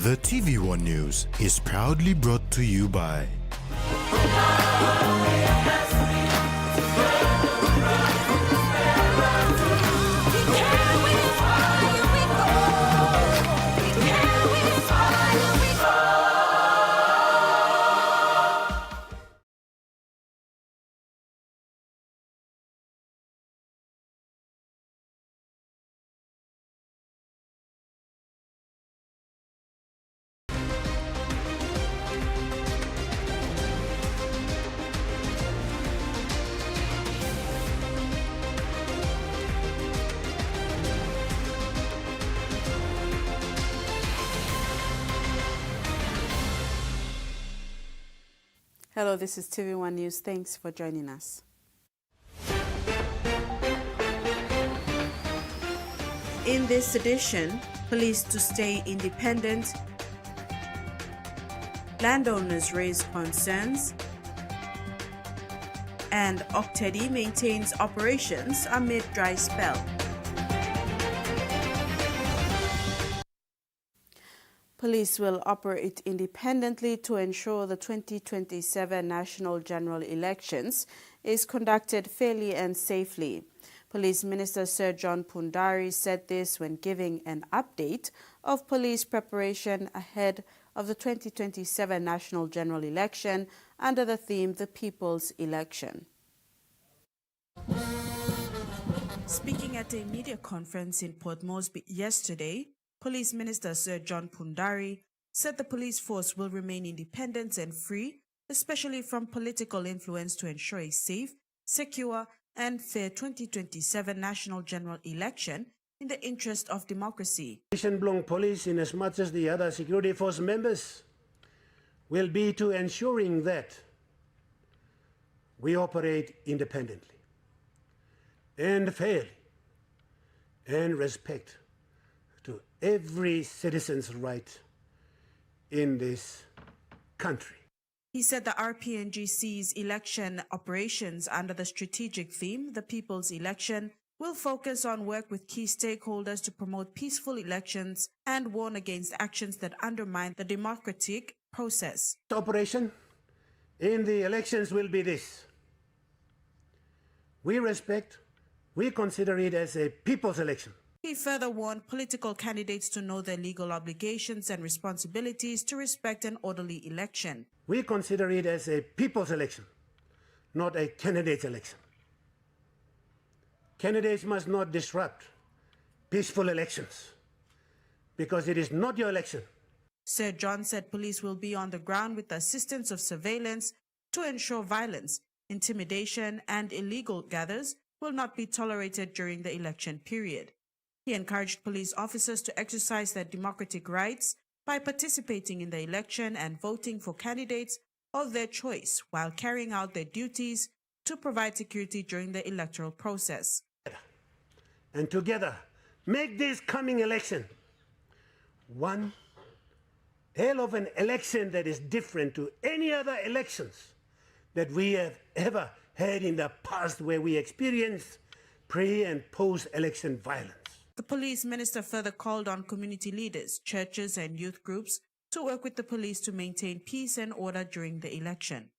The TVWAN News is proudly brought to you by Hello, this is TVWAN News. Thanks for joining us. In this edition, police to stay independent, landowners raise concerns, and Octedi maintains operations amid dry spell. Police will operate independently to ensure the 2027 national general elections is conducted fairly and safely. Police Minister Sir John Pundari said this when giving an update of police preparation ahead of the 2027 national general election under the theme The People's Election. Speaking at a media conference in Port Moresby yesterday, Police Minister Sir John Pundari said the police force will remain independent and free, especially from political influence, to ensure a safe, secure and fair 2027 national general election in the interest of democracy. Mission belong police in as much as the other security force members will be to ensuring that we operate independently and fairly and respect to every citizen's right in this country. He said the RPNG sees election operations under the strategic theme, The People's Election, will focus on work with key stakeholders to promote peaceful elections and warn against actions that undermine the democratic process. The operation in the elections will be this. We consider it as a people's election. He further warned political candidates to know their legal obligations and responsibilities to respect an orderly election. We consider it as a people's election, not a candidate's election. Candidates must not disrupt peaceful elections because it is not your election. Sir John said police will be on the ground with the assistance of surveillance to ensure violence, intimidation, and illegal gathers will not be tolerated during the election period. He encouraged police officers to exercise their democratic rights by participating in the election and voting for candidates of their choice while carrying out their duties to provide security during the electoral process. And together, make this coming election one hell of an election that is different to any other elections that we have ever had in the past, where we experienced pre- and post-election violence. The police minister further called on community leaders, churches and youth groups to work with the police to maintain peace and order during the election.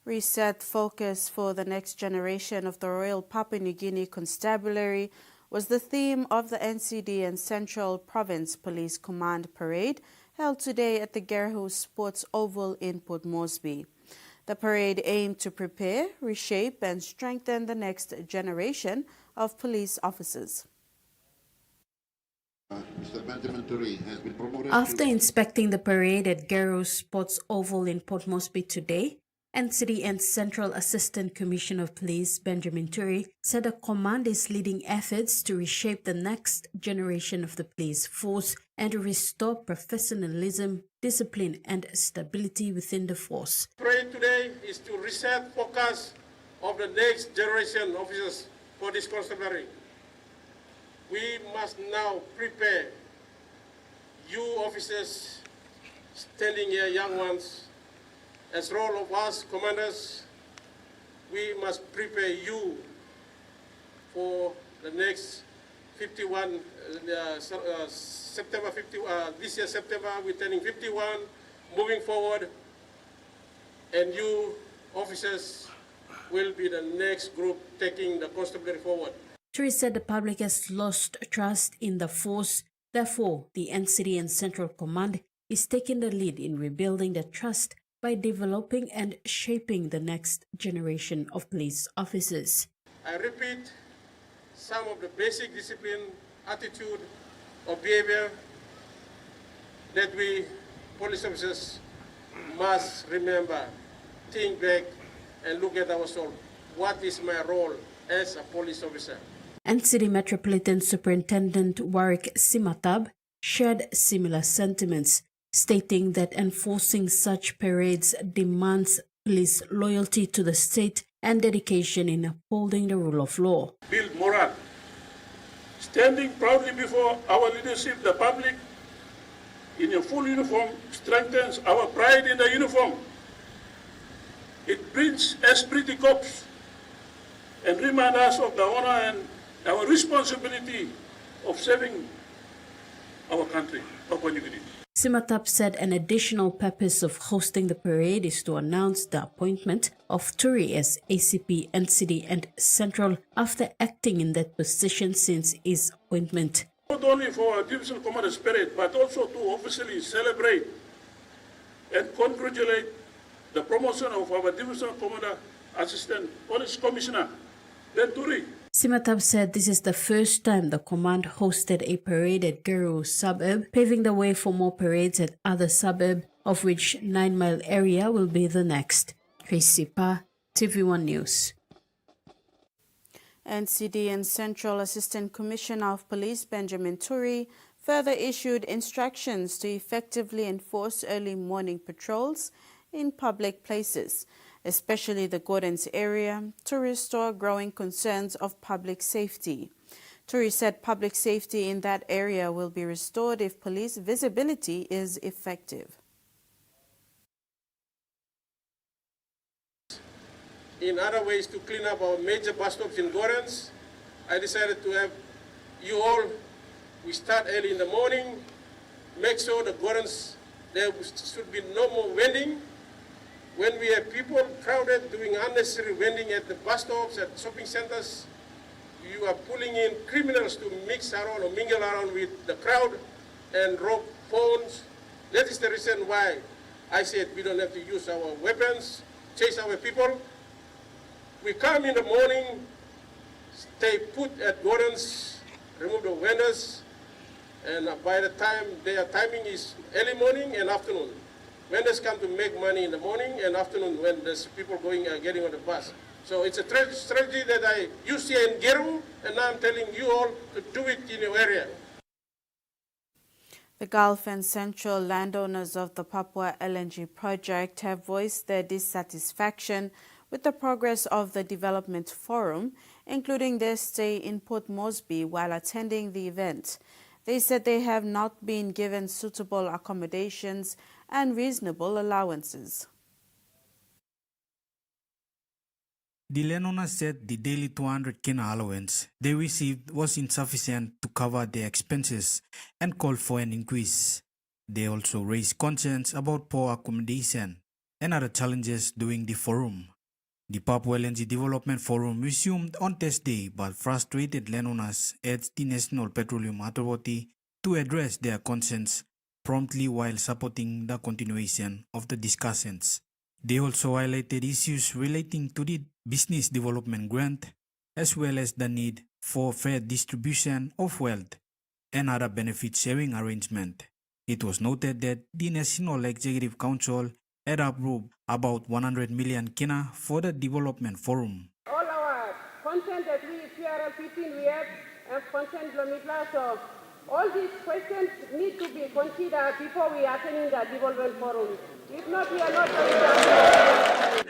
Reset focus for the next generation of the Royal Papua New Guinea Constabulary was the theme of the NCD and Central Province Police Command Parade held today at the Gerho Sports Oval in Port Moresby. The parade aimed to prepare, reshape and strengthen the next generation of police officers. After inspecting the parade at Gerho Sports Oval in Port Moresby today, NCD and Central Assistant Commissioner of Police Benjamin Turi said the command is leading efforts to reshape the next generation of the police force and to restore professionalism, discipline and stability within the force. The parade today is to reset focus of the next generation officers for this constabulary. We must now prepare you officers standing here, young ones. As role of us commanders, we must prepare you for the next 51, September 50, this year September, we're turning 51, moving forward, and you officers will be the next group taking the constabulary forward. Turi said the public has lost trust in the force. Therefore, the NCD and Central Command is taking the lead in rebuilding the trust by developing and shaping the next generation of police officers. I repeat, some of the basic discipline, attitude, or behavior that we police officers must remember, think back, and look at ourselves. What is my role as a police officer? NCD Metropolitan Superintendent Warwick Simatab shared similar sentiments, stating that enforcing such parades demands police loyalty to the state and dedication in upholding the rule of law. Build morale. Standing proudly before our leadership, the public, in a full uniform strengthens our pride in the uniform. It brings esprit de corps and reminds us of the honor and our responsibility of saving our country, Papua New Guinea. Simatab said an additional purpose of hosting the parade is to announce the appointment of Turi as ACP, NCD and Central after acting in that position since his appointment. Not only for our divisional commander's parade, but also to officially celebrate and congratulate the promotion of our divisional commander, assistant police commissioner, Ben Turi. Simatab said this is the first time the command hosted a parade at Guru suburb, paving the way for more parades at other suburbs, of which 9 Mile area will be the next. Tracy Pa, TV1 News. NCD and Central Assistant Commissioner of Police Benjamin Turi further issued instructions to effectively enforce early morning patrols in public places, especially the Gordons area, to restore growing concerns of public safety. Turi said public safety in that area will be restored if police visibility is effective. In other ways to clean up our major bus stops in Gordons, I decided to have you all, we start early in the morning, make sure the Gordons, there should be no more vending. When we have people crowded doing unnecessary vending at the bus stops, at shopping centers, you are pulling in criminals to mix around or mingle around with the crowd and rob phones. That is the reason why I said we don't have to use our weapons, chase our people. We come in the morning, stay put at Gordons, remove the vendors, and by the time their timing is early morning and afternoon. Vendors come to make money in the morning and afternoon when there's people going getting on the bus. So it's a strategy that I used here in Geru, and now I'm telling you all to do it in your area. The Gulf and Central landowners of the Papua LNG project have voiced their dissatisfaction with the progress of the development forum, including their stay in Port Moresby while attending the event. They said they have not been given suitable accommodations and reasonable allowances. The landowners said the daily 200 kina allowance they received was insufficient to cover their expenses and called for an increase. They also raised concerns about poor accommodation and other challenges during the forum. The Papua LNG Development Forum resumed on Thursday, but frustrated landowners urged the National Petroleum Authority to address their concerns promptly while supporting the continuation of the discussions. They also highlighted issues relating to the business development grant, as well as the need for fair distribution of wealth and other benefit sharing arrangement. It was noted that the National Executive Council had approved about 100 million kina for the development forum. All our content that we PRL 15 we have and content kilometers, so all these questions need to be considered before we attend the development forum. If not, we are not going to.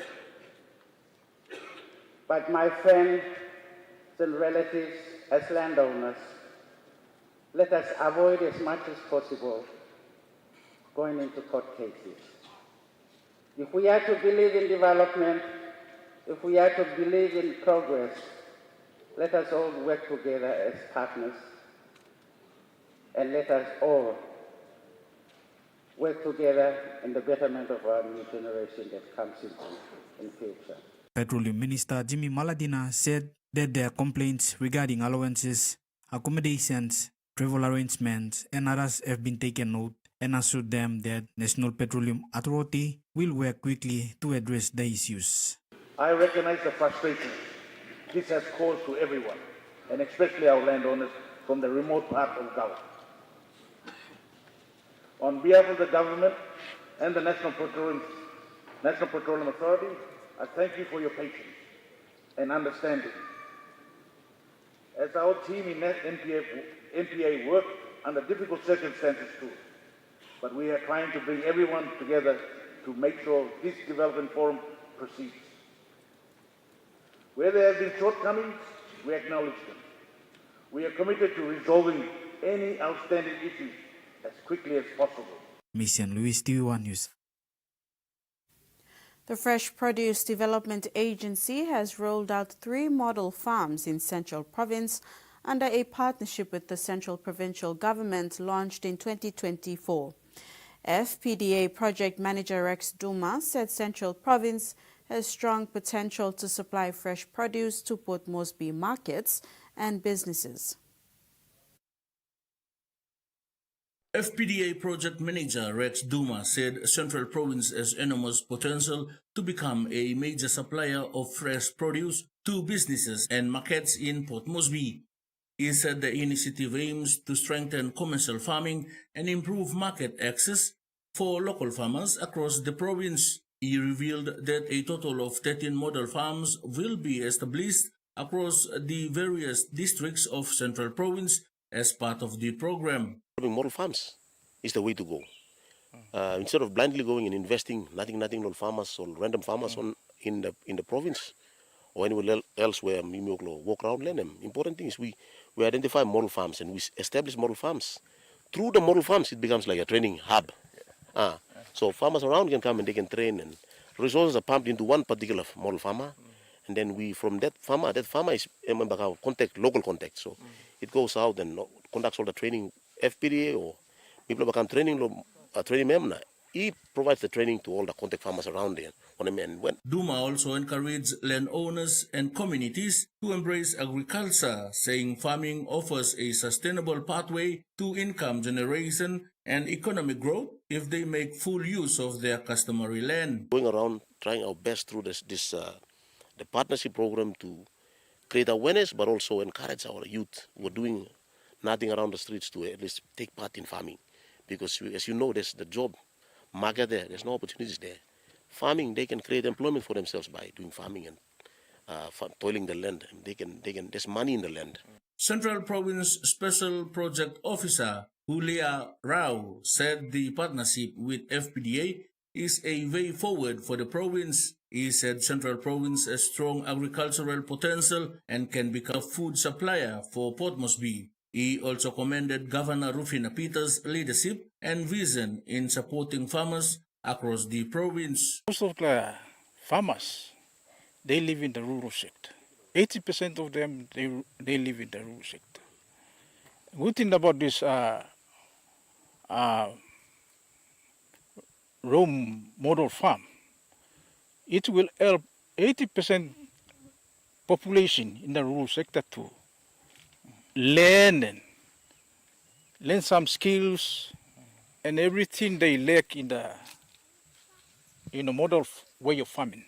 But my friends and relatives, as landowners, let us avoid as much as possible going into court cases. If we are to believe in development, if we are to believe in progress, let us all work together as partners and let us all work together in the betterment of our new generation that comes in future. Petroleum Minister Jimmy Maladina said that their complaints regarding allowances, accommodations, travel arrangements, and others have been taken note and assured them that National Petroleum Authority will work quickly to address the issues. I recognize the frustration this has caused to everyone, and especially our landowners from the remote part of Drought. On behalf of the government and the National Petroleum Authority, I thank you for your patience and understanding. As our team in NPA work under difficult circumstances too, but we are trying to bring everyone together to make sure this development forum proceeds. Where there have been shortcomings, we acknowledge them. We are committed to resolving any outstanding issues as quickly as possible. Mission Louis, TVWAN News. The Fresh Produce Development Agency has rolled out 3 model farms in Central Province under a partnership with the Central Provincial Government launched in 2024. FPDA Project Manager Rex Duma said Central Province has strong potential to supply fresh produce to Port Moresby markets and businesses. FPDA Project Manager Rex Duma said Central Province has enormous potential to become a major supplier of fresh produce to businesses and markets in Port Moresby. He said the initiative aims to strengthen commercial farming and improve market access for local farmers across the province. He revealed that a total of 13 model farms will be established across the various districts of Central Province as part of the program. Having model farms is the way to go. Instead of blindly going and investing nothing on farmers or random farmers in the province or anywhere else where we walk around land them. Important thing is we identify model farms and we establish model farms. Through the model farms, it becomes like a training hub. So farmers around can come and they can train, and resources are pumped into one particular model farmer, and then we from that farmer is a member of local contact. So it goes out and conducts all the training. FPDA or people become training member. He provides the training to all the contact farmers around there. Duma also encouraged landowners and communities to embrace agriculture, saying farming offers a sustainable pathway to income generation and economic growth if they make full use of their customary land. Going around trying our best through the partnership program to create awareness, but also encourage our youth who are doing nothing around the streets to at least take part in farming, because as you know, there's the job market there. There's no opportunities there. Farming, they can create employment for themselves by doing farming and toiling the land. There's money in the land. Central Province Special Project Officer Julia Rao said the partnership with FPDA is a way forward for the province. He said Central Province has strong agricultural potential and can become a food supplier for Port Moresby. He also commended Governor Rufina Peters' leadership and vision in supporting farmers across the province. Most of the farmers, they live in the rural sector. 80% of them, they live in the rural sector. Good thing about this Rome model farm, it will help 80% population in the rural sector to learn some skills and everything they lack in the model way of farming.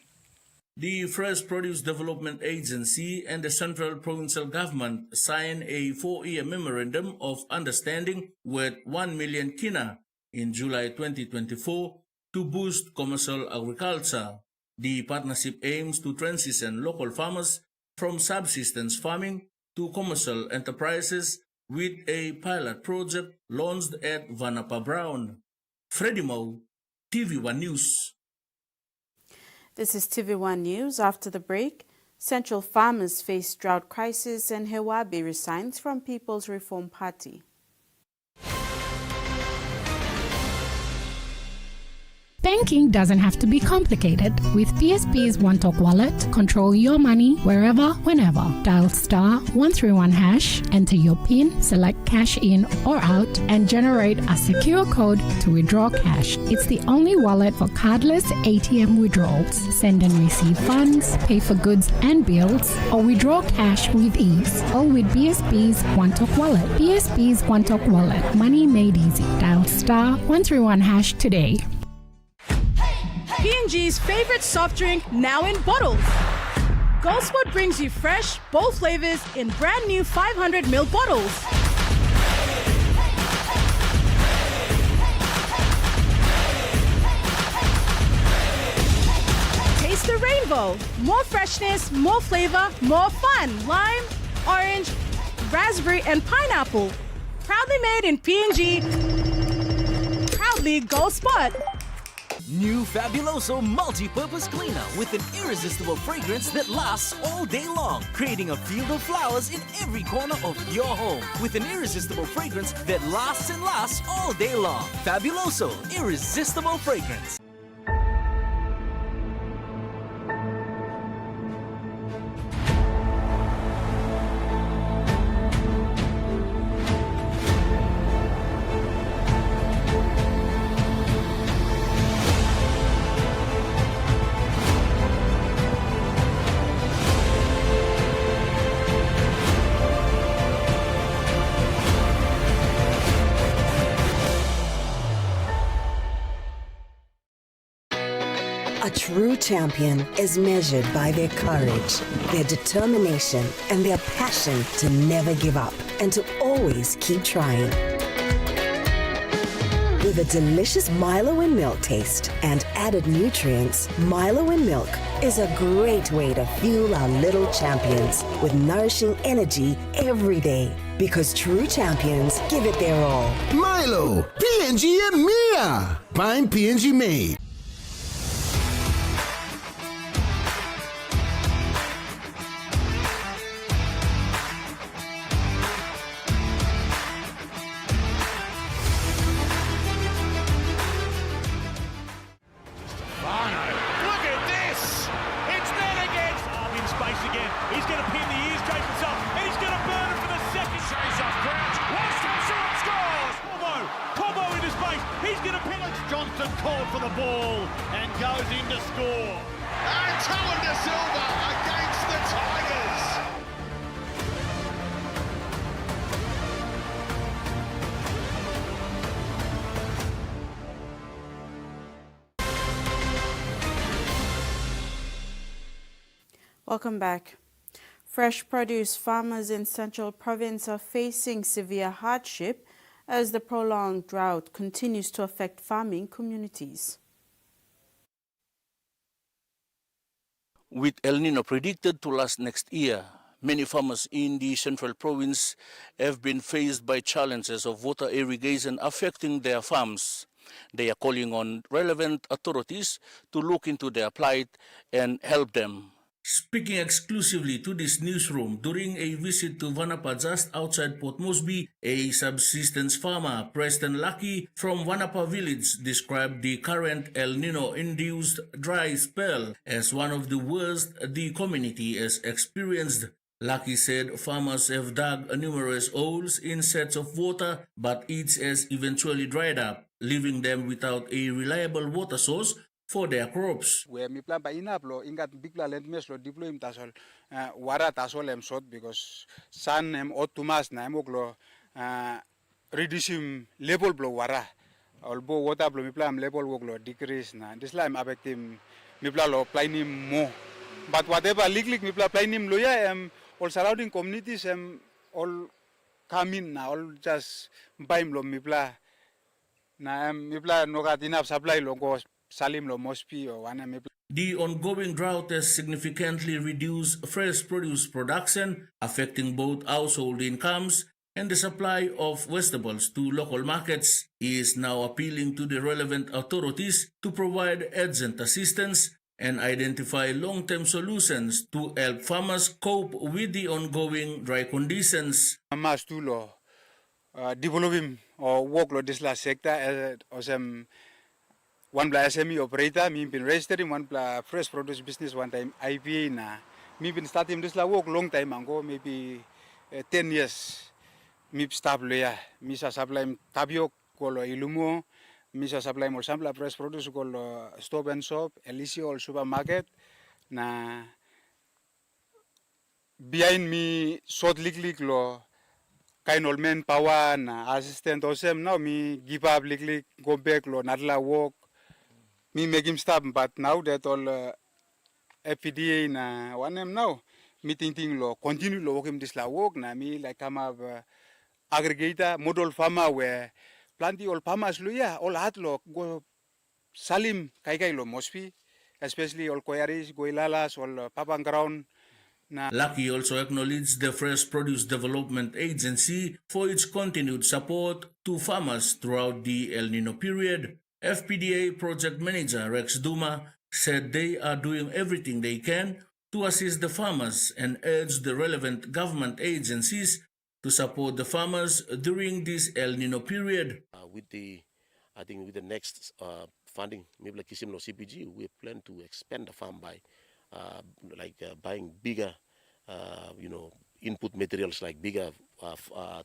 The Fresh Produce Development Agency and the Central Provincial Government signed a 4-year memorandum of understanding worth 1 million kina in July 2024 to boost commercial agriculture. The partnership aims to transition local farmers from subsistence farming to commercial enterprises with a pilot project launched at Vanapa Brown. Freddie Moe, TVWAN News. This is TVWAN News. After the break, Central farmers face drought crisis and Hewabi resigns from People's Reform Party. Banking doesn't have to be complicated. With PSB's One Talk Wallet, control your money wherever, whenever. Dial *131#, enter your PIN, select cash in or out, and generate a secure code to withdraw cash. It's the only wallet for cardless ATM withdrawals. Send and receive funds, pay for goods and bills, or withdraw cash with ease. All with BSB's One Talk Wallet. BSB's One Talk Wallet. Money made easy. Dial *131# today. P&G's favorite soft drink now in bottles. GoldSpot brings you fresh, bold flavors in brand new 500ml bottles. Taste the rainbow. More freshness, more flavor, more fun. Lime, orange, raspberry, and pineapple. Proudly made in P&G. Proudly GoldSpot. New Fabuloso multi-purpose cleaner with an irresistible fragrance that lasts all day long, creating a field of flowers in every corner of your home with an irresistible fragrance that lasts and lasts all day long. Fabuloso, irresistible fragrance. A true champion is measured by their courage, their determination, and their passion to never give up and to always keep trying. With a delicious Milo in milk taste and added nutrients, Milo in milk is a great way to fuel our little champions with nourishing energy every day. Because true champions give it their all. Milo, P&G e Mia. Fine P&G made. Look at this! It's net again! In space again. He's going to pin the ears, Jason's up, and he's going to burn it for the second. Chase off Crouch. Weston shot scores! Combo into space. He's going to pin it. Johnston called for the ball and goes in to score. And Towan De Silva against the Tigers. Welcome back. Fresh produce farmers in Central Province are facing severe hardship as the prolonged drought continues to affect farming communities. With El Nino predicted to last next year, many farmers in the Central Province have been faced by challenges of water irrigation affecting their farms. They are calling on relevant authorities to look into their plight and help them. Speaking exclusively to this newsroom during a visit to Wanapa just outside Port Moresby, a subsistence farmer, Preston Lucky from Wanapa village, described the current El Nino-induced dry spell as one of the worst the community has experienced. Lucky said farmers have dug numerous holes in sets of water, but each has eventually dried up, leaving them without a reliable water source for their crops. Where mi plan pa inaplo ingat bigla land meslo diplo im tasol wara tasol em shot because sun em otumas na emoglo reducing level blow wara albo water blow mi plan level woglo decrease na this lime affecting mi plan lo plainim mo but whatever lik mi plan plainim lo ya all surrounding communities all come in na all just baim lo mi plan na mi plan no got enough supply lo go The ongoing drought has significantly reduced fresh produce production, affecting both household incomes and the supply of vegetables to local markets. He is now appealing to the relevant authorities to provide urgent assistance and identify long-term solutions to help farmers cope with the ongoing dry conditions. Developing or workload this last sector one bla SME operator, me been registered in one bla fresh produce business one time IPA na. Me been starting this la work long time ago, maybe 10 years. Me start loya, me sa supply tabiok kolo ilumo, me sa supply mo sampla fresh produce kolo stop and shop, Elisio or supermarket na behind me short lik lo kind of manpower na assistant osem now me give up lik go back lo nadla work me make him stop but now that all FPDA na one em now me thinking lo continue lo work him this la work na me like come up aggregator model farmer where plenty all farmers lo ya all hat lo go salim kai lo mospi especially all koyaris goilalas all papang ground. Lucky also acknowledged the Fresh Produce Development Agency for its continued support to farmers throughout the El Nino period. FPDA Project Manager Rex Duma said they are doing everything they can to assist the farmers and urged the relevant government agencies to support the farmers during this El Nino period. I think with the next funding, maybe like Kisimlo CPG, we plan to expand the farm by buying bigger, input materials like bigger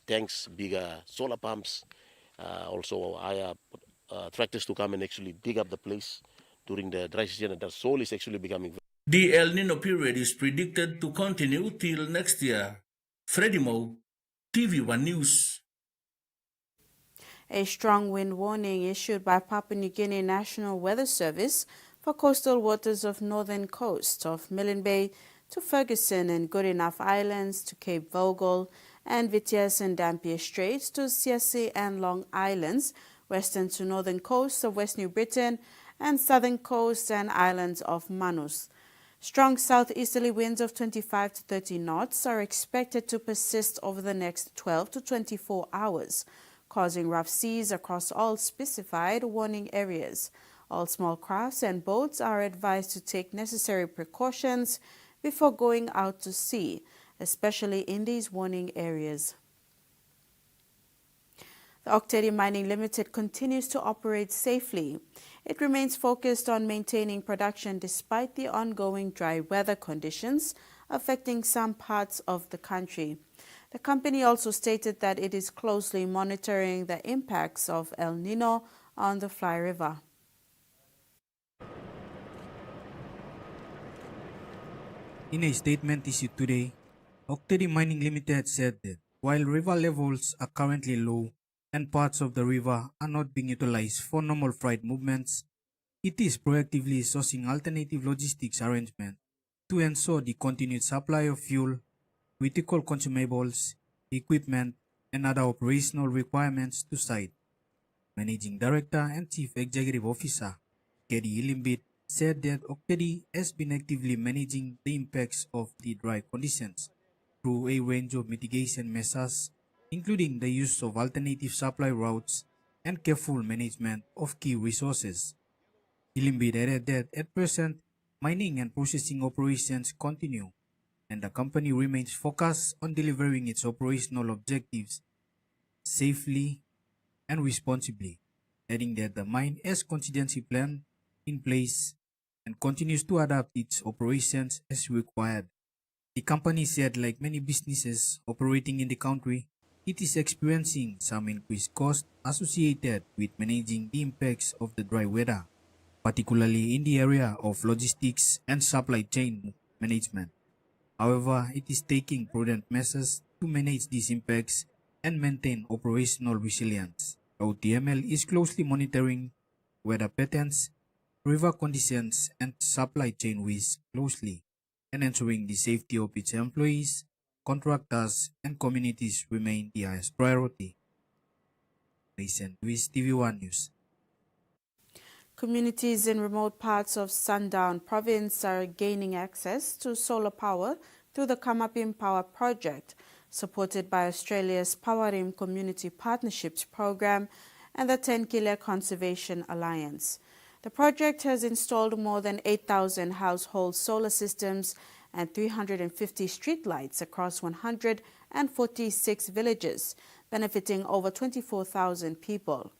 tanks, bigger solar pumps, also higher tractors to come and actually dig up the place during the dry season, and the soil is actually becoming. The El Nino period is predicted to continue till next year. Freddie Mo, TVWAN News. A strong wind warning issued by Papua New Guinea National Weather Service for coastal waters of northern coast of Milne Bay to Ferguson and Goodenough Islands to Cape Vogel and Vitias and Dampier Straits to Siasi and Long Islands, western to northern coast of West New Britain and southern coast and islands of Manus. Strong southeasterly winds of 25 to 30 knots are expected to persist over the next 12 to 24 hours, causing rough seas across all specified warning areas. All small crafts and boats are advised to take necessary precautions before going out to sea, especially in these warning areas. The Octedi Mining Limited continues to operate safely. It remains focused on maintaining production despite the ongoing dry weather conditions affecting some parts of the country. The company also stated that it is closely monitoring the impacts of El Nino on the Fly River. In a statement issued today, Octedi Mining Limited said that while river levels are currently low and parts of the river are not being utilized for normal freight movements, it is proactively sourcing alternative logistics arrangements to ensure the continued supply of fuel, critical consumables, equipment, and other operational requirements to site. Managing Director and Chief Executive Officer Kedi Ilimbit said that Octedi has been actively managing the impacts of the dry conditions through a range of mitigation measures, including the use of alternative supply routes and careful management of key resources. Ilimbit added that at present, mining and processing operations continue, and the company remains focused on delivering its operational objectives safely and responsibly, adding that the mine has contingency plan in place and continues to adapt its operations as required. The company said, like many businesses operating in the country, it is experiencing some increased costs associated with managing the impacts of the dry weather, particularly in the area of logistics and supply chain management. However, it is taking prudent measures to manage these impacts and maintain operational resilience. OTML is closely monitoring weather patterns, river conditions, and supply chain risks closely, and ensuring the safety of its employees, contractors, and communities remain the highest priority. Listen with TVWAN News. Communities in remote parts of Sundown Province are gaining access to solar power through the Kamapim Power Project, supported by Australia's Powerim Community Partnerships Program and the Tenkile Conservation Alliance. The project has installed more than 8,000 household solar systems and 350 streetlights across 146 villages, benefiting over 24,000 people.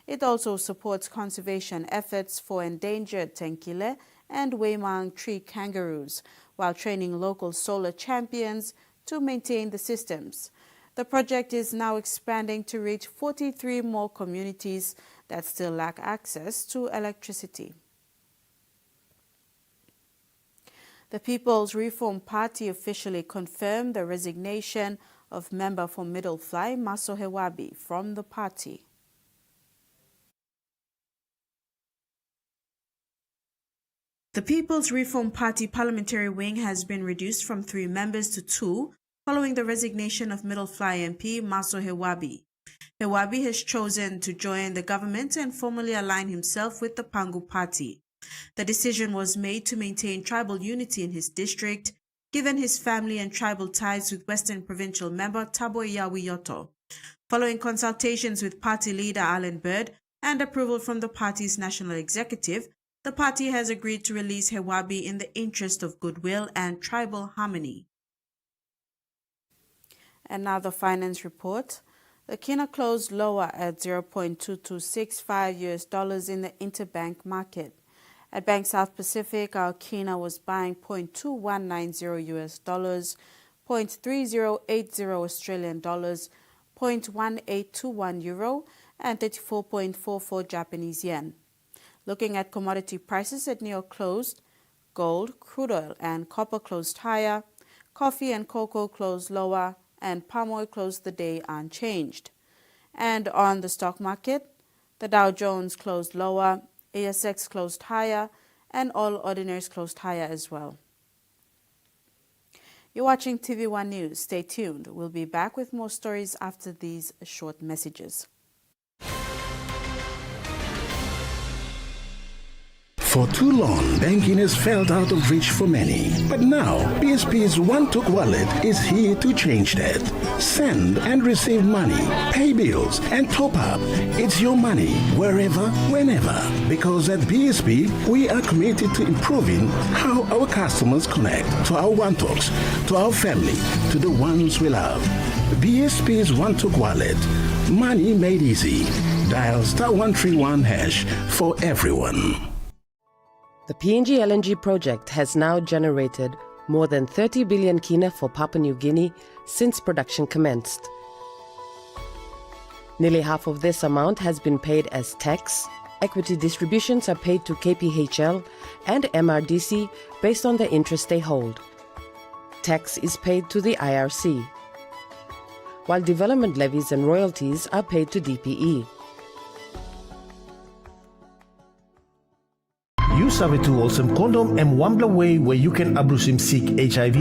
It also supports conservation efforts for endangered tenkile and Weimang tree kangaroos, while training local solar champions to maintain the systems. The project is now expanding to reach 43 more communities that still lack access to electricity. The People's Reform Party officially confirmed the resignation of member for Middle Fly, Maso Hewabi, from the party. The People's Reform Party parliamentary wing has been reduced from 3 members to 2 following the resignation of Middle Fly MP Maso Hewabi. Hewabi has chosen to join the government and formally align himself with the Pangu party. The decision was made to maintain tribal unity in his district, given his family and tribal ties with Western Provincial member Thabo Yawiyoto. Following consultations with party leader Alan Bird and approval from the party's national executive, the party has agreed to release Hewabi in the interest of goodwill and tribal harmony. And now the finance report. The kina closed lower at $0.2265 in the interbank market. At Bank South Pacific, our kina was buying $0.2190, $0.3080 Australian dollars, $0.1821 euro, and 34.44 Japanese yen. Looking at commodity prices at New York closed, gold, crude oil, and copper closed higher, coffee and cocoa closed lower, and palm oil closed the day unchanged. And on the stock market, the Dow Jones closed lower, ASX closed higher, and all ordinaries closed higher as well. You're watching TV1 News. Stay tuned. We'll be back with more stories after these short messages. For too long, banking has felt out of reach for many. But now, PSP's One-Took Wallet is here to change that. Send and receive money, pay bills, and top up. It's your money, wherever, whenever. Because at PSP, we are committed to improving how our customers connect to our One-Talks, to our family, to the ones we love. PSP's One-Took Wallet. Money made easy. Dial *131# for everyone. The PNG LNG project has now generated more than 30 billion kina for Papua New Guinea since production commenced. Nearly half of this amount has been paid as tax. Equity distributions are paid to KPHL and MRDC based on the interest they hold. Tax is paid to the IRC, while development levies and royalties are paid to DPE. Use Savitu Wholesome Condom and Wambla way where you can abrusim seek HIV,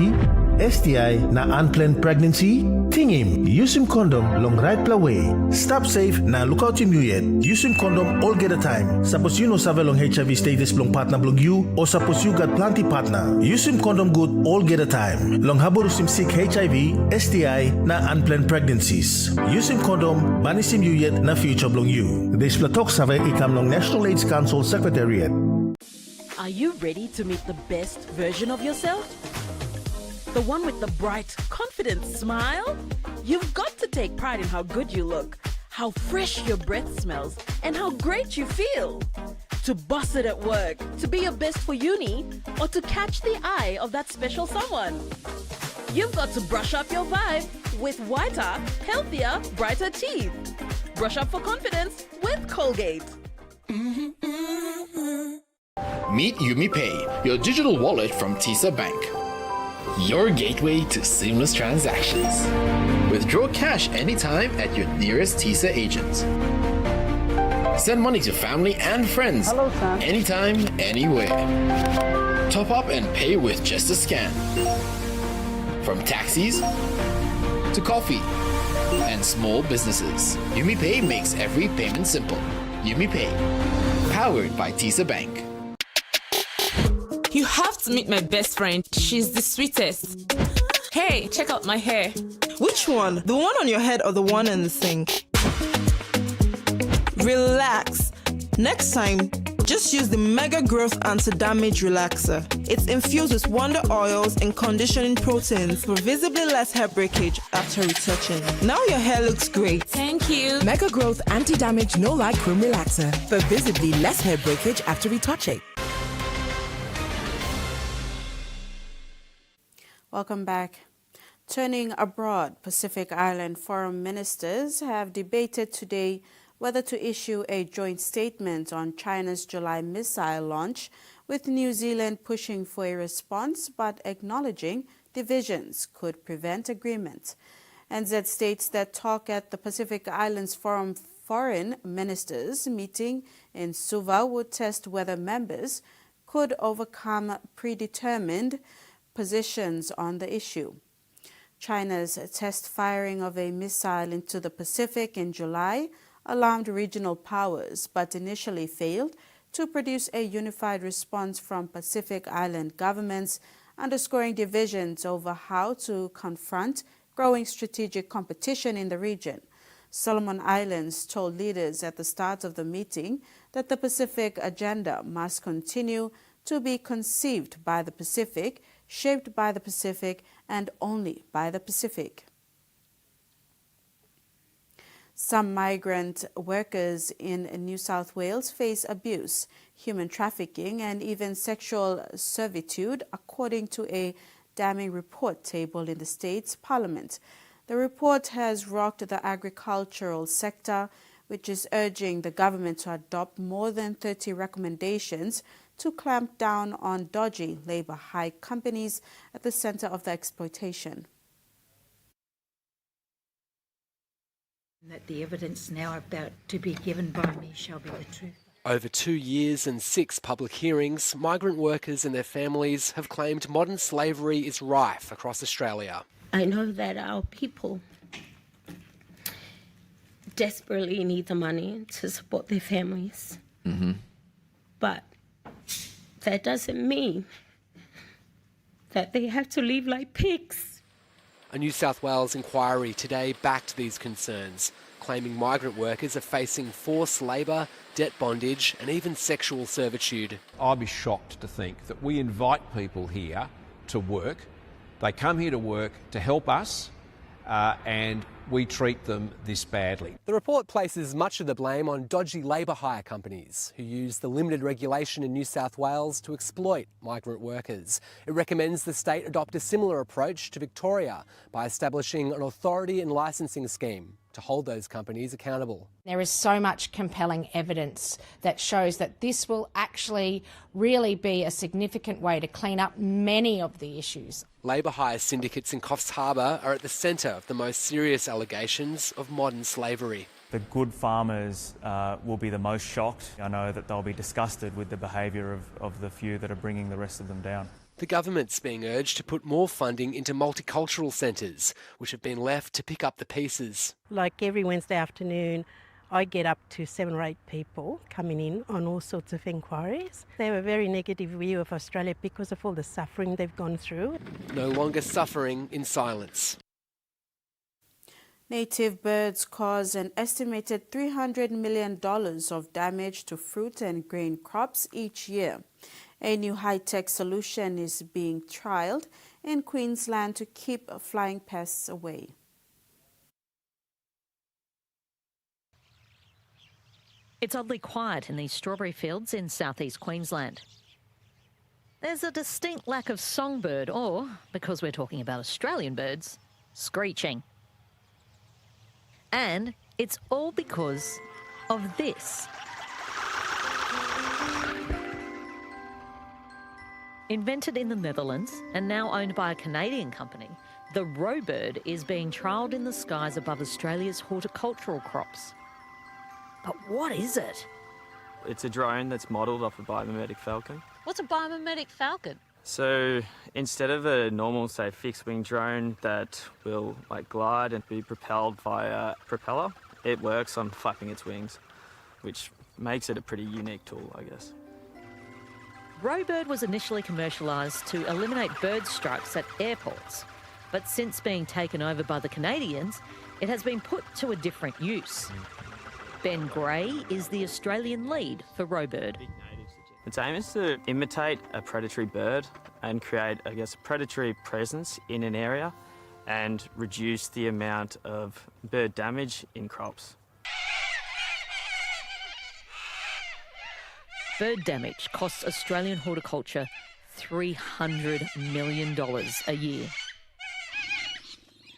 STI na unplanned pregnancy. Tingim, use him condom long right way. Stop safe na look out him you yet. Use him condom all get a time. Suppose you know save long HIV status long partner blong you or suppose you got plenty partner. Use him condom good all get a time. Long haborusim seek HIV, STI na unplanned pregnancies. Use him condom banisim you yet na future blong you. This platok save ikam long National AIDS Council Secretariat. Are you ready to meet the best version of yourself? The one with the bright, confident smile? You've got to take pride in how good you look, how fresh your breath smells, and how great you feel. To boss it at work, to be your best for uni, or to catch the eye of that special someone. You've got to brush up your vibe with whiter, healthier, brighter teeth. Brush up for confidence with Colgate. Meet YumiPay, your digital wallet from TISA Bank. Your gateway to seamless transactions. Withdraw cash anytime at your nearest TISA agent. Send money to family and friends. Hello, son. Anytime, anywhere. Top up and pay with just a scan. From taxis to coffee and small businesses, YumiPay makes every payment simple. YumiPay, powered by TISA Bank. You have to meet my best friend. She's the sweetest. Hey, check out my hair. Which one? The one on your head or the one in the sink? Relax. Next time, Just use the Mega Growth Anti-Damage Relaxer. It's infused with wonder oils and conditioning proteins for visibly less hair breakage after retouching. Now your hair looks great. Thank you. Mega Growth Anti-Damage No Light Cream Relaxer for visibly less hair breakage after retouching. Welcome back. Turning abroad, Pacific Island foreign ministers have debated today whether to issue a joint statement on China's July missile launch, with New Zealand pushing for a response but acknowledging divisions could prevent agreement. NZ states that talk at the Pacific Islands foreign ministers meeting in Suva would test whether members could overcome predetermined positions on the issue. China's test firing of a missile into the Pacific in July alarmed regional powers, but initially failed to produce a unified response from Pacific Island governments, underscoring divisions over how to confront growing strategic competition in the region. Solomon Islands told leaders at the start of the meeting that the Pacific agenda must continue to be conceived by the Pacific, shaped by the Pacific, and only by the Pacific. Some migrant workers in New South Wales face abuse, human trafficking, and even sexual servitude, according to a damning report tabled in the state's parliament. The report has rocked the agricultural sector, which is urging the government to adopt more than 30 recommendations to clamp down on dodgy labour hire companies at the centre of the exploitation. That the evidence now about to be given by me shall be the truth. Over 2 years and 6 public hearings, migrant workers and their families have claimed modern slavery is rife across Australia. I know that our people desperately need the money to support their families. But that doesn't mean that they have to live like pigs. A New South Wales inquiry today backed these concerns, claiming migrant workers are facing forced labour, debt bondage and even sexual servitude. I'd be shocked to think that we invite people here to work. They come here to work to help us and we treat them this badly. The report places much of the blame on dodgy labour hire companies who use the limited regulation in New South Wales to exploit migrant workers. It recommends the state adopt a similar approach to Victoria by establishing an authority and licensing scheme to hold those companies accountable. There is so much compelling evidence that shows that this will actually really be a significant way to clean up many of the issues. Labour hire syndicates in Coffs Harbour are at the centre of the most serious allegations of modern slavery. The good farmers will be the most shocked. I know that they'll be disgusted with the behaviour of the few that are bringing the rest of them down. The government's being urged to put more funding into multicultural centres, which have been left to pick up the pieces. Like every Wednesday afternoon, I get up to 7 or 8 people coming in on all sorts of inquiries. They have a very negative view of Australia because of all the suffering they've gone through. No longer suffering in silence. Native birds cause an estimated $300 million of damage to fruit and grain crops each year. A new high-tech solution is being trialled in Queensland to keep flying pests away. It's oddly quiet in these strawberry fields in southeast Queensland. There's a distinct lack of songbird or, because we're talking about Australian birds, screeching. And it's all because of this. Invented in the Netherlands and now owned by a Canadian company, the Rowbird is being trialled in the skies above Australia's horticultural crops. But what is it? It's a drone that's modelled off a biomimetic falcon. What's a biomimetic falcon? So instead of a normal, say, fixed-wing drone that will glide and be propelled via propeller, it works on flapping its wings, which makes it a pretty unique tool, I guess. Rowbird was initially commercialised to eliminate bird strikes at airports, but since being taken over by the Canadians, it has been put to a different use. Ben Gray is the Australian lead for Rowbird. Its aim is to imitate a predatory bird and create, I guess, a predatory presence in an area and reduce the amount of bird damage in crops. Bird damage costs Australian horticulture $300 million a year.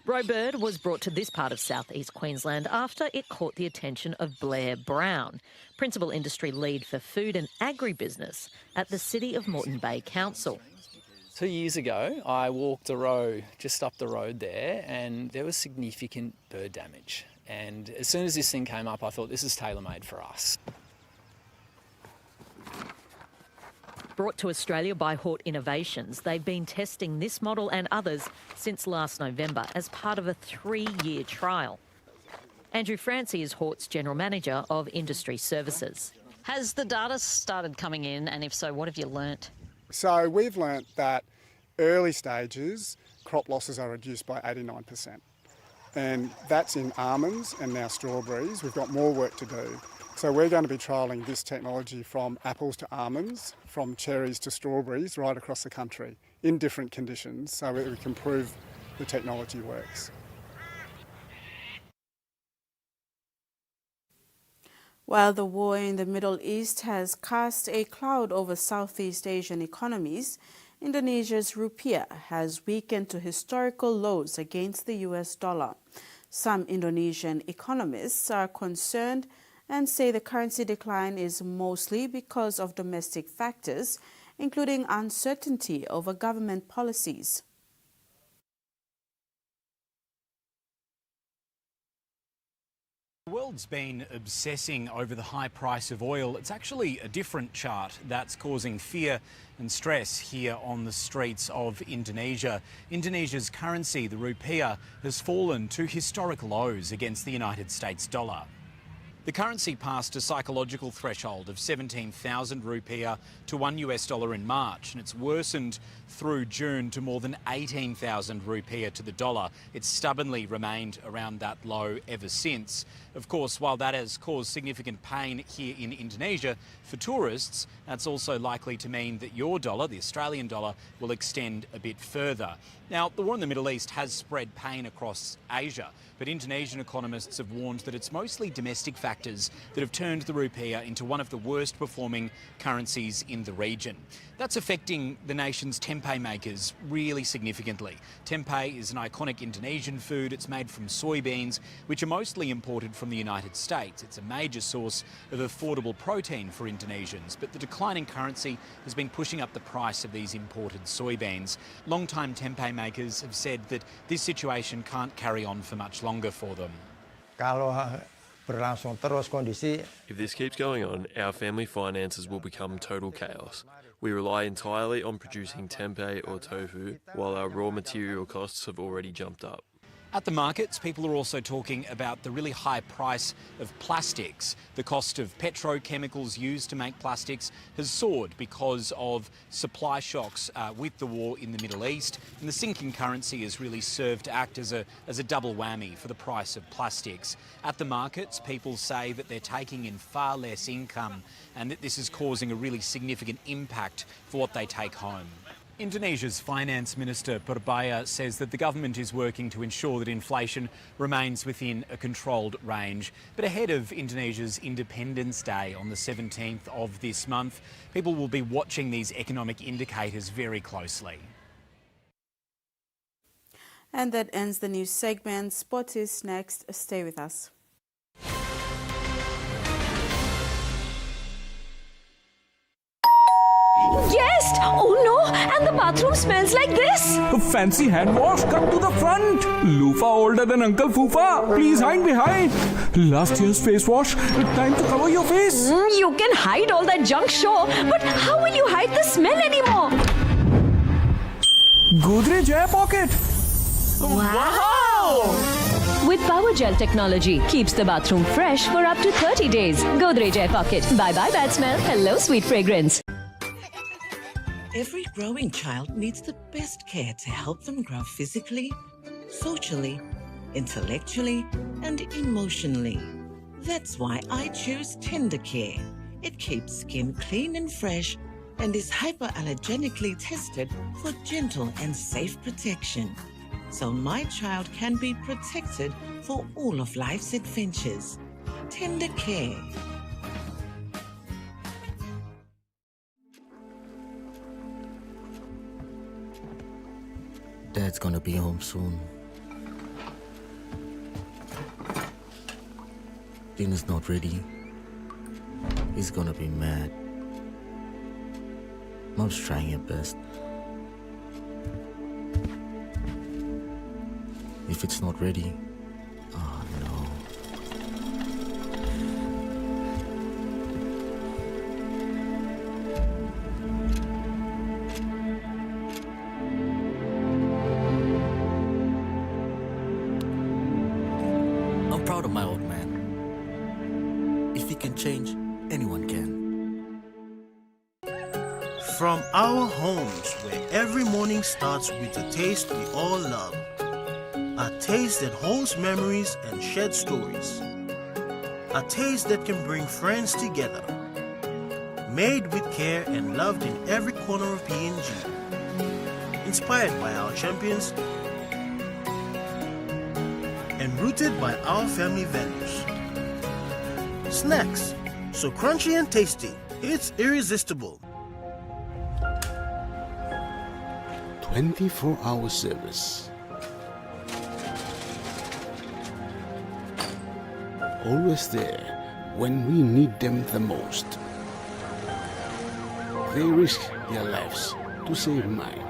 Rowbird was brought to this part of southeast Queensland after it caught the attention of Blair Brown, Principal Industry Lead for Food and Agribusiness at the City of Moreton Bay Council. 2 years ago, I walked a row just up the road there and there was significant bird damage. And as soon as this thing came up, I thought this is tailor-made for us. Brought to Australia by Hort Innovations, they've been testing this model and others since last November as part of a 3-year trial. Andrew Francie is Hort's General Manager of Industry Services. Has the data started coming in, and if so, what have you learnt? So we've learnt that early stages crop losses are reduced by 89%. And that's in almonds and now strawberries. We've got more work to do. So we're going to be trialling this technology from apples to almonds, from cherries to strawberries, right across the country in different conditions so that we can prove the technology works. While the war in the Middle East has cast a cloud over Southeast Asian economies, Indonesia's rupiah has weakened to historical lows against the US dollar. Some Indonesian economists are concerned and say the currency decline is mostly because of domestic factors, including uncertainty over government policies. The world's been obsessing over the high price of oil. It's actually a different chart that's causing fear and stress here on the streets of Indonesia. Indonesia's currency, the rupiah, has fallen to historic lows against the United States dollar. The currency passed a psychological threshold of 17,000 rupiah to $1 in March, and it's worsened through June to more than 18,000 rupiah to the dollar. It's stubbornly remained around that low ever since. Of course, while that has caused significant pain here in Indonesia for tourists, that's also likely to mean that your dollar, the Australian dollar, will extend a bit further. Now, the war in the Middle East has spread pain across Asia, but Indonesian economists have warned that it's mostly domestic factors that have turned the rupiah into one of the worst performing currencies in the region. That's affecting the nation's tempeh makers really significantly. Tempeh is an iconic Indonesian food. It's made from soybeans, which are mostly imported from the United States. It's a major source of affordable protein for Indonesians, but the declining currency has been pushing up the price of these imported soybeans. Long-time tempeh makers have said that this situation can't carry on for much longer for them. If this keeps going on, our family finances will become total chaos. We rely entirely on producing tempeh or tofu, while our raw material costs have already jumped up. At the markets, people are also talking about the really high price of plastics. The cost of petrochemicals used to make plastics has soared because of supply shocks with the war in the Middle East, and the sinking currency has really served to act as a double whammy for the price of plastics. At the markets, people say that they're taking in far less income and that this is causing a really significant impact for what they take home. Indonesia's Finance Minister Purbaya says that the government is working to ensure that inflation remains within a controlled range. But ahead of Indonesia's Independence Day on the 17th of this month, people will be watching these economic indicators very closely. And that ends the news segment. Sport is next. Stay with us. Guest! Oh no! And the bathroom smells like this! A fancy hand wash, come to the front! Loofah older than Uncle Foofa, please hide behind! Last year's face wash, time to cover your face! You can hide all that junk, sure, but how will you hide the smell anymore? Godrej Air Pocket! Wow! With Power Gel technology, keeps the bathroom fresh for up to 30 days. Godrej Air Pocket. Bye-bye bad smell. Hello sweet fragrance. Every growing child needs the best care to help them grow physically, socially, intellectually, and emotionally. That's why I choose Tender Care. It keeps skin clean and fresh and is hypoallergenically tested for gentle and safe protection. So my child can be protected for all of life's adventures. Tender care. Dad's gonna be home soon. Dinner's not ready. He's gonna be mad. Mom's trying her best. If it's not ready, oh no. I'm proud of my old man. If he can change, anyone can. From our homes, where every morning starts with a taste we all love. A taste that holds memories and sheds stories. A taste that can bring friends together. Made with care and loved in every corner of PNG. Inspired by our champions and rooted by our family values. Snacks, so crunchy and tasty, it's irresistible. 24-hour service. Always there when we need them the most. They risk their lives to save mine.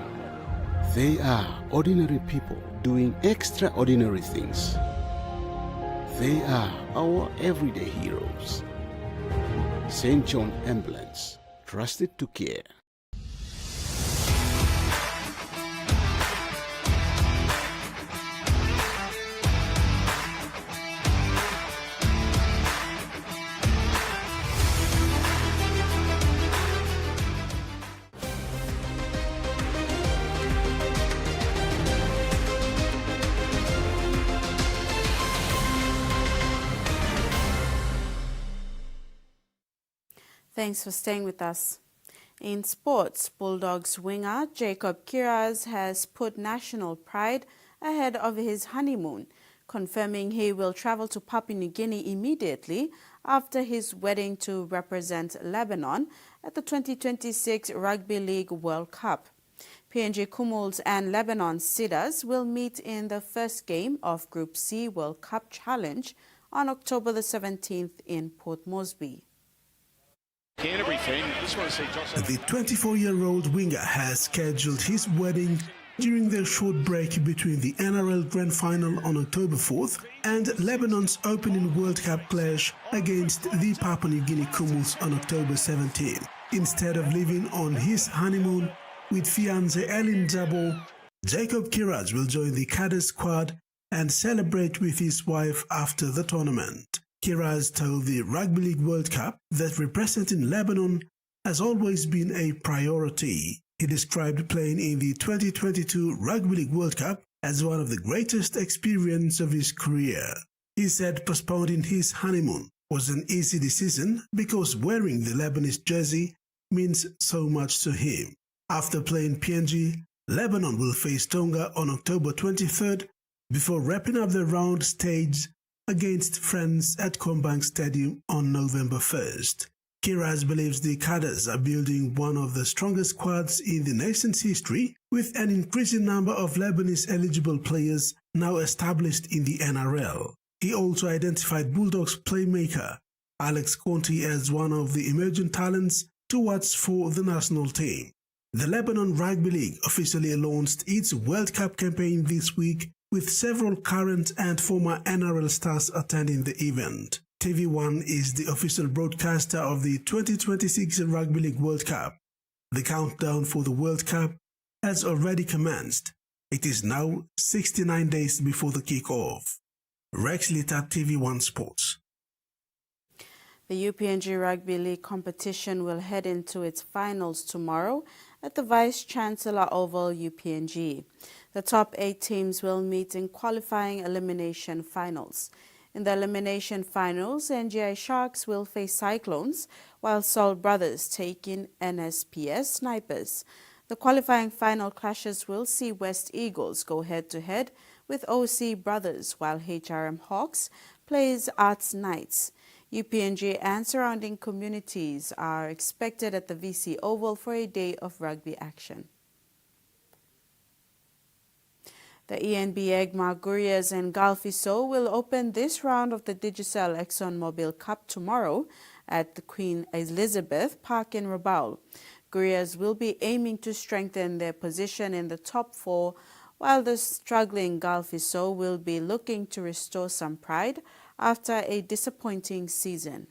They are ordinary people doing extraordinary things. They are our everyday heroes. St. John Ambulance, trusted to care. Thanks for staying with us. In sports, Bulldogs winger Jacob Kiraz has put national pride ahead of his honeymoon, confirming he will travel to Papua New Guinea immediately after his wedding to represent Lebanon at the 2026 Rugby League World Cup. PNG Kumuls and Lebanon Cedars will meet in the first game of Group C World Cup Challenge on October the 17th in Port Moresby. The 24-year-old winger has scheduled his wedding during the short break between the NRL Grand Final on October 4th and Lebanon's opening World Cup clash against the Papua New Guinea Kumuls on October 17th. Instead of living on his honeymoon with fiancée Ellen Zabo, Jacob Kiraz will join the cadre squad and celebrate with his wife after the tournament. Kiraz told the Rugby League World Cup that representing Lebanon has always been a priority. He described playing in the 2022 Rugby League World Cup as one of the greatest experiences of his career. He said postponing his honeymoon was an easy decision because wearing the Lebanese jersey means so much to him. After playing PNG, Lebanon will face Tonga on October 23rd before wrapping up the round stage against France at Combank Stadium on November 1st. Kiraz believes the Cadres are building one of the strongest squads in the nation's history, with an increasing number of Lebanese eligible players now established in the NRL. He also identified Bulldogs playmaker Alex Conti as one of the emerging talents to watch for the national team. The Lebanon Rugby League officially launched its World Cup campaign this week, with several current and former NRL stars attending the event. TVWAN is the official broadcaster of the 2026 Rugby League World Cup. The countdown for the World Cup has already commenced. It is now 69 days before the kick-off. Rex Litter, TVWAN Sports. The UPNG Rugby League competition will head into its finals tomorrow at the Vice-Chancellor Oval, UPNG. The top 8 teams will meet in qualifying elimination finals. In the elimination finals, NGI Sharks will face Cyclones, while Seoul Brothers take in NSPS Snipers. The qualifying final clashes will see West Eagles go head-to-head with OC Brothers, while HRM Hawks plays Arts Knights. UPNG and surrounding communities are expected at the VC Oval for a day of rugby action. The ENB Egma Gurias and Galfiso will open this round of the Digicel ExxonMobil Cup tomorrow at the Queen Elizabeth Park in Rabaul. Gurias will be aiming to strengthen their position in the top four, while the struggling Galfiso will be looking to restore some pride after a disappointing season.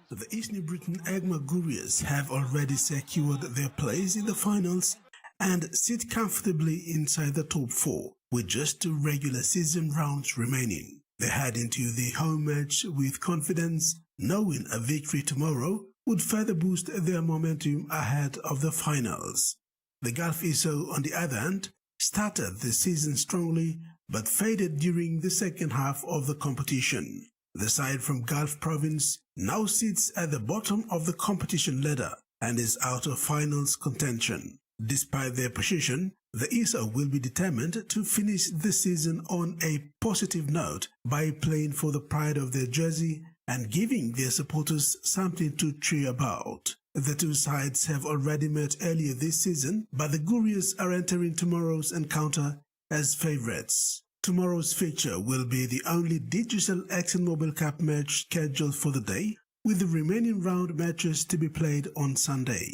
The East New Britain Egma Gurias have already secured their place in the finals and sit comfortably inside the top four, with just 2 regular season rounds remaining. They head into the home match with confidence, knowing a victory tomorrow would further boost their momentum ahead of the finals. The Gulf ISO, on the other hand, started the season strongly but faded during the second half of the competition. The side from Gulf Province now sits at the bottom of the competition ladder and is out of finals contention. Despite their position, the ISO will be determined to finish the season on a positive note by playing for the pride of their jersey and giving their supporters something to cheer about. The two sides have already met earlier this season, but the Gurias are entering tomorrow's encounter as favourites. Tomorrow's fixture will be the only Digicel ExxonMobil Cup match scheduled for the day, with the remaining round matches to be played on Sunday.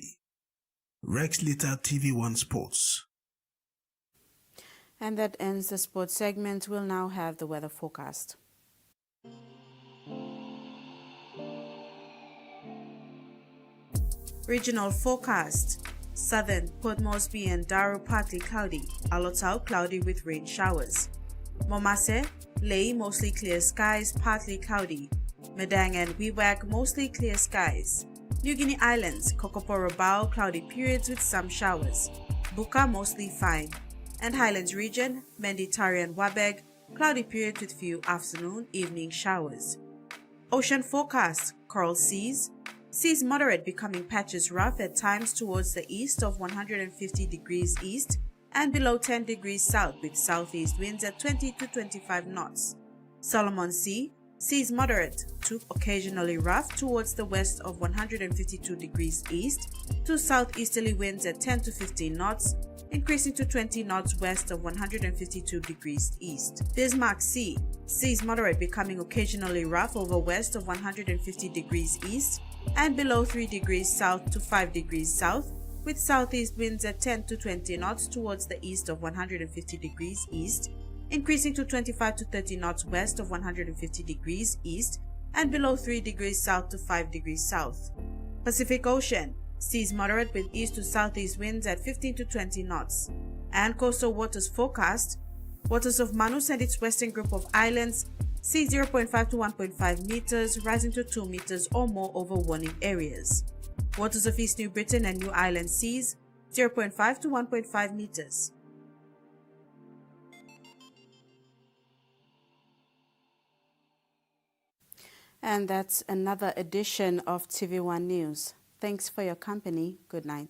Rex Litter, TV1 Sports. And that ends the sports segment. We'll now have the weather forecast. Regional forecast. Southern Port Moresby and Daru partly cloudy. Alotau cloudy with rain showers. Momase, Lae mostly clear skies, partly cloudy. Medang and Wewak mostly clear skies. New Guinea Islands, Kokopo Rabaul cloudy periods with some showers. Buka mostly fine. And Highlands region, Mendi Tari and Wabeg, cloudy periods with few afternoon, evening showers. Ocean forecast, coral seas. Seas moderate, becoming patches rough at times towards the east of 150 degrees east and below 10 degrees south with southeast winds at 20 to 25 knots. Solomon Sea, seas moderate to occasionally rough towards the west of 152 degrees east to southeasterly winds at 10 to 15 knots, increasing to 20 knots west of 152 degrees east. Bismarck Sea, seas moderate, becoming occasionally rough over west of 150 degrees east and below 3 degrees south to 5 degrees south, with southeast winds at 10 to 20 knots towards the east of 150 degrees east, increasing to 25 to 30 knots west of 150 degrees east and below 3 degrees south to 5 degrees south. Pacific Ocean, seas moderate with east to southeast winds at 15 to 20 knots. And coastal waters forecast, waters of Manus and its western group of islands, sea 0.5 to 1.5 meters, rising to 2 meters or more over warning areas. Waters of East New Britain and New Ireland seas, 0.5 to 1.5 meters. And that's another edition of TV1 News. Thanks for your company. Good night.